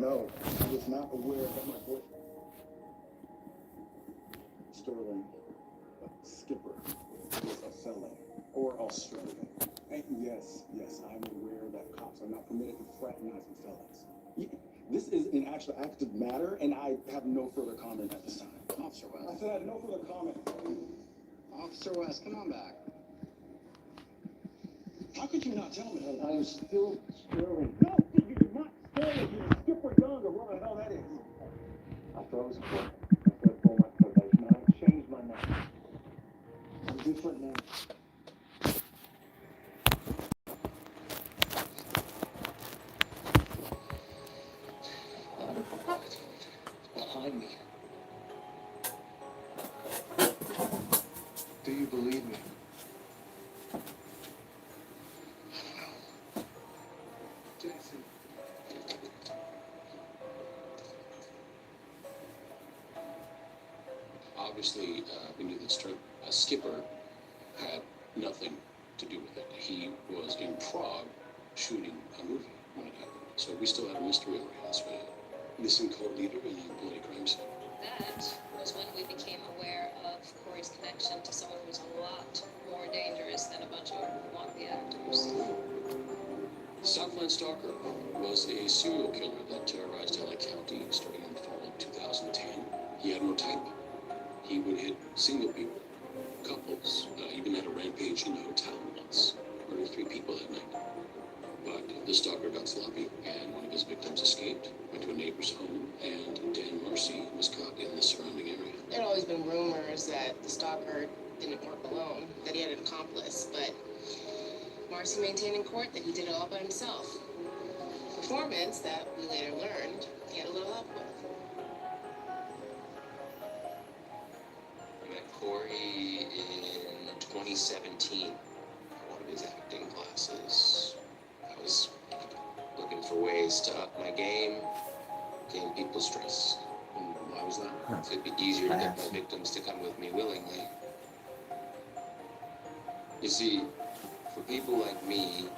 No, I was not aware that my boy Sterling Skipper was a felon or Australian. And yes, I'm aware that cops are not permitted to fraternize with felons. This is an actual active matter, and I have no further comment at this time. Officer West. I said I have no further comment. Officer West, come on back. How could you not tell me? I am still Sterling. No, you did not Sterling. You're Skipper Young or whatever the hell that is. I thought it was cool. I said pull my probation. I changed my name. I'm different now. Behind me. Do you believe me? Jason. Obviously, we knew that Skipper had nothing to do with it. He was in Prague shooting a movie when it happened. So we still have a mystery over his missing cult leader in the bloody crime scene. That was when we became aware of Corey's connection to someone who's a lot more dangerous than a bunch of wannabe actors. Southland Stalker was a serial killer that terrorized LA County starting in the fall of 2010. He had no type. He would hit single people, couples, even had a rampage in a hotel once, murdered 3 people that night. But the stalker got sloppy, and one of his victims escaped, went to a neighbor's home, and Dan Marcy was caught in the surrounding area. There had always been rumors that the stalker didn't work alone, that he had an accomplice, but Marcy maintained in court that he did it all by himself. Performance that we later learned he had a little help with. I met Corey in 2017 at one of his acting classes. I was looking for ways to up my game, gain people's trust. And why was that? So it'd be easier to get my victims to come with me willingly. You see, for people like me,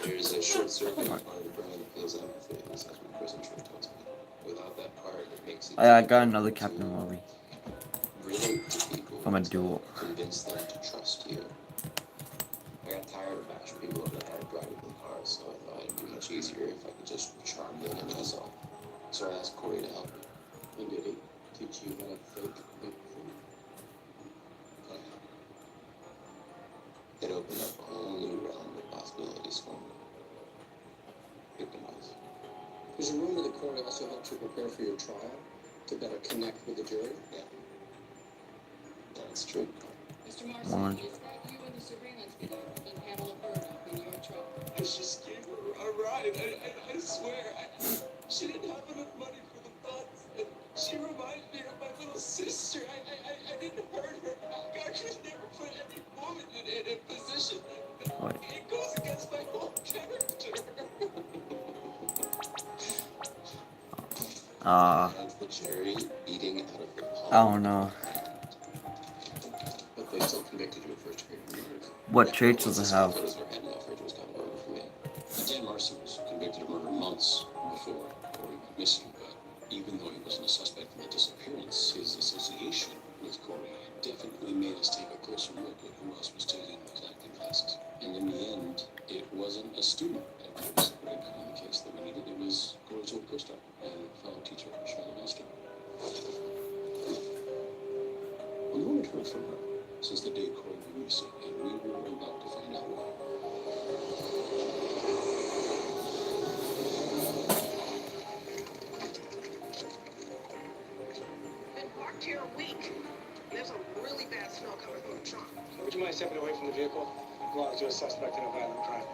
there's a short circuit part of the brain that feels empathy. That's what prison trip tells me. Without that part, it makes it. I got another Captain Movie Relate to people. from a duel. Convince them to trust you. I got tired of bashing people over the head driving in cars, so I thought it'd be much easier if I could just charm them and that's all. So I asked Corey to help me. And did he teach you how to fake empathy? It opened up a whole new realm of possibilities for me. Victimize. There's a rumor that Corey also helped you prepare for your trial to better connect with the jury. Yeah. That's true. Mr. Marcy, is that you in the surveillance video being handled a bird up in your truck? I just gave her a ride. I swear, she didn't have enough money for the bus. And she reminded me of my little sister. I didn't hurt her. God could never put any woman in a position that it goes against my whole character. That's the cherry eating out of the palm. I don't know. But they still convicted you of first-degree murder. What traits does it have? Dan Marcy was convicted of murder months before Corey went missing, but even though he wasn't a suspect in the disappearance, his association with Corey definitely made us take a closer look at who else was taking those acting classes. And in the end, it wasn't a student that was putting on the case that we needed. It was Corey's old co-star and fellow teacher, Charlotte Lester. We wanted to hear from her since the day Corey went missing, and we were about to find out why. Been parked here a week. There's a really bad smell coming from the trunk. Would you mind stepping away from the vehicle? Belongs to a suspect in a violent crime.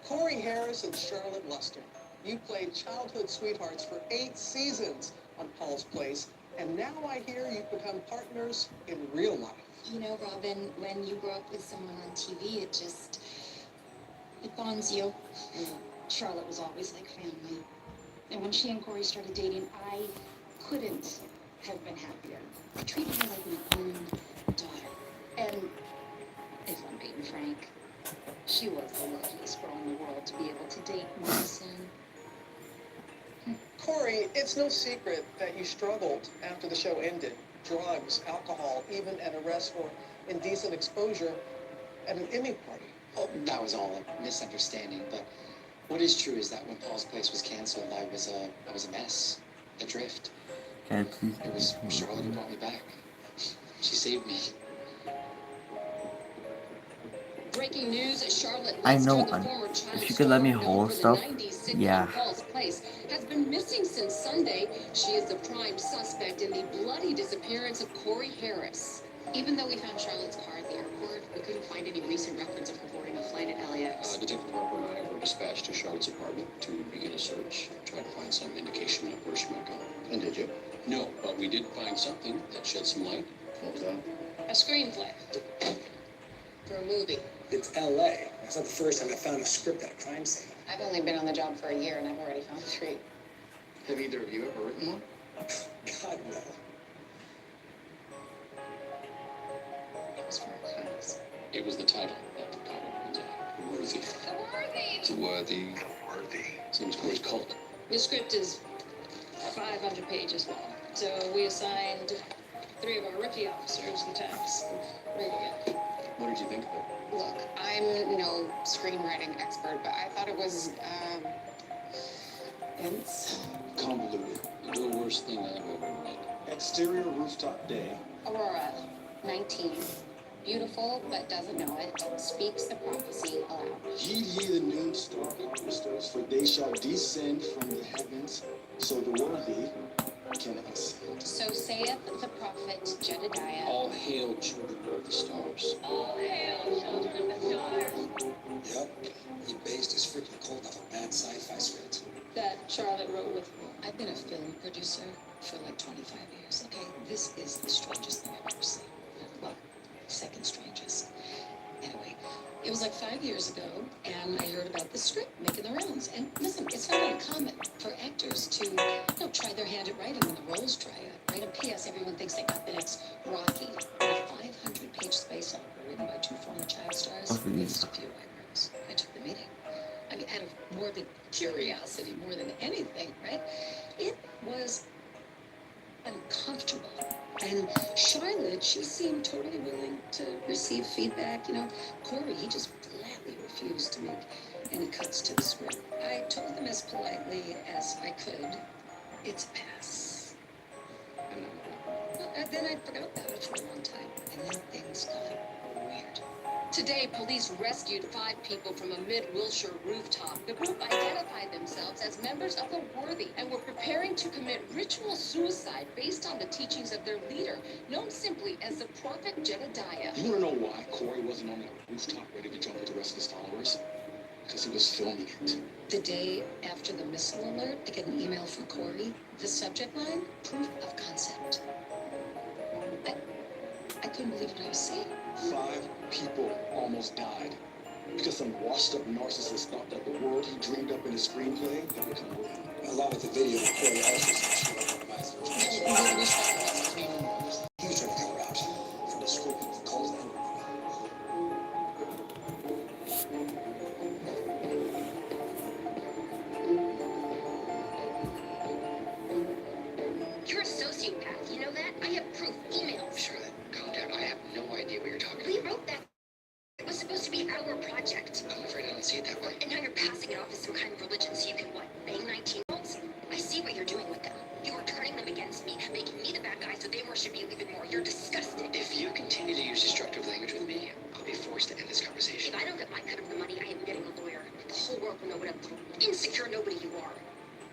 Corey Harris and Charlotte Lester. You played childhood sweethearts for 8 seasons on Paul's Place, and now I hear you've become partners in real life. You know, Robin, when you grow up with someone on TV, it bonds you. Charlotte was always like family. And when she and Corey started dating, I couldn't have been happier. I treated her like my own daughter. And if I'm being frank, she was the luckiest girl in the world to be able to date my son. Corey, it's no secret that you struggled after the show ended. Drugs, alcohol, even an arrest for indecent exposure at an Emmy party. Oh, that was all a misunderstanding, but what is true is that when Paul's Place was canceled, I was a mess, adrift. Can I please? It was Charlotte who brought me back. She saved me. Breaking news, Charlotte I Lester, know, the former child if you could let me star known hold for the stuff, 90s sitcom yeah. Paul's Place, has been missing since Sunday. She is the prime suspect in the bloody disappearance of Corey Harris. Even though we found Charlotte's car at the airport, we couldn't find any recent records of her boarding a flight at LAX. Detective Harper and I were dispatched to Charlotte's apartment to begin a search, try to find some indication of where she might go. And did you? No, but we did find something that shed some light. What was that? A screenplay for a movie. It's LA. That's not the first time I found a script at a crime scene. I've only been on the job for a year and I've already found 3. Have either of you ever written one? God, no. It was for a class. It was the title that caught everyone's eye. Worthy. The worthy. Worthy. Seems Corey's cult. The script is 500 pages long, so we assigned 3 of our rookie officers the task of reading it. What did you think of it? Look, I'm no screenwriting expert, but I thought it was, it's Convoluted. The worst thing I've ever read. Exterior rooftop day. Aurora, 19. Beautiful, but doesn't know it. Speaks the prophecy aloud. Heed ye the noon star roosters, for they shall descend from the heavens, so the worthy can ascend. So saith the prophet Jedediah. All hail children of the stars. All hail, children of the stars. Yep. He based his freaking cult off a bad sci-fi script. That Charlotte wrote with me. I've been a film producer for like 25 years, okay? This is the strangest thing I've ever seen. Well, second strangest. Anyway, it was like 5 years ago, and I heard about this script making the rounds. And listen, it's not uncommon for actors to, try their hand at writing when the roles dry up. Right? And P.S. Everyone thinks they got the next Rocky. A 500-page space opera written by 2 former child stars. Both of these. Just a few eyebrows. I took the meeting. I mean, out of morbid curiosity more than anything, right? It was uncomfortable. And Charlotte, she seemed totally willing to receive feedback. Corey, he just flatly refused to make any cuts to the script. I told them as politely as I could, it's a pass. And then I forgot about it for a long time. And then things got weird. Today, police rescued 5 people from a mid-Wilshire rooftop. The group identified themselves as members of the Worthy and were preparing to commit ritual suicide based on the teachings of their leader, known simply as the Prophet Jedediah. You want to know why Corey wasn't on that rooftop ready to jump with the rest of his followers? Because he was filming it. The day after the missile alert, I get an email from Corey. The subject line, proof of concept. I couldn't believe what I was seeing. 5 people almost died because some washed-up narcissist thought that the world he dreamed up in his screenplay had become real. Along with the video, Corey also said she recognized the We shot the rest of the movie. He was trying to cover option for the script of the cult and You're a sociopath, you know that? I have proof, emails. Charlotte, calm down. I have no idea what you're talking We about. wrote that. It was supposed to be our project. I'm afraid I don't see it that way. And now you're passing it off as some kind of religion so you can, what, bang 19-year-olds? I see what you're doing with them. You are turning them against me, making me the bad guy so they worship you even more. You're disgusting. If you continue to use destructive language with me, I'll be forced to end this conversation. If I don't get my cut of the money, I am getting a lawyer. The whole world will know what a insecure nobody you are.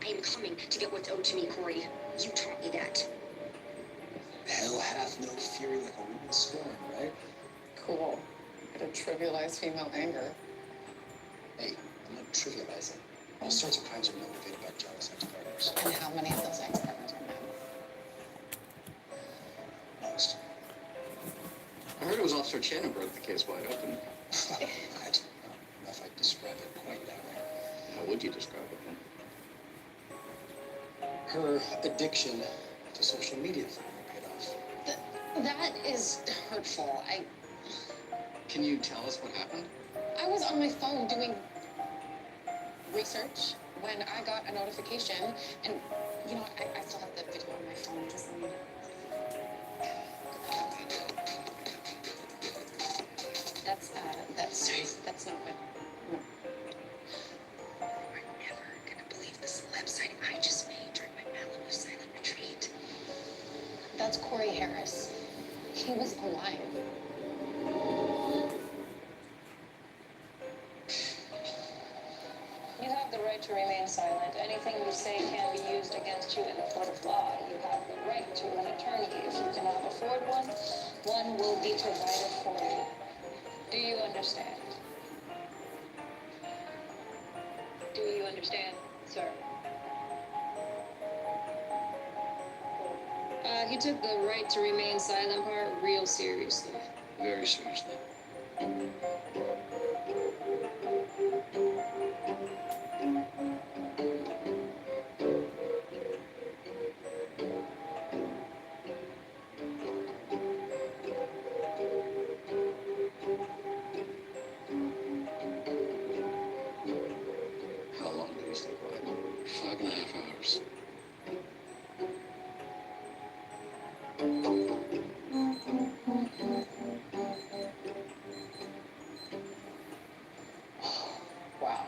I am coming to get what's owed to me, Corey. You taught me that. hell hath no fury like a woman's scorn, right? Cool. To trivialize female anger. Hey, I'm not trivializing. All sorts of crimes are motivated by jealous ex-partners. And how many of those ex-partners are men? Most. I heard it was Officer Chen who broke the case wide open. I don't know if I'd describe it quite that way. How would would you describe it then? Her addiction to social media finally paid off. That is hurtful. Can you tell us what happened? I was on my phone doing research when I got a notification, and you know, I still have the video on my phone. Just let me. That's not good. No. You're never gonna believe the celeb sighting I just made during my Malibu silent retreat. That's Corey Harris. He was alive. You have the right to remain silent. Anything you say can be used against you in a court of law. You have the right to an attorney. If you cannot afford one, one will be provided for you. Do you understand? Do you understand, sir? He took the right to remain silent part real seriously. Very seriously. How long did he stay quiet? 5.5 hours. Wow.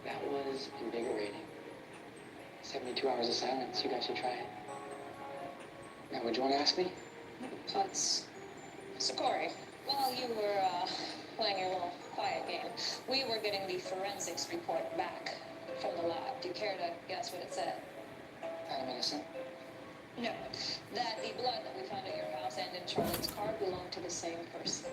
That was invigorating. 72 hours of silence. You guys should try it. Now, would you want to ask me? Putz. So, Corey, while you were playing your little quiet game, we were getting the forensics report back from the lab. Do you care to guess what it said? I'm innocent. No. That the blood that we found at your house and in Charlotte's car belonged to the same person.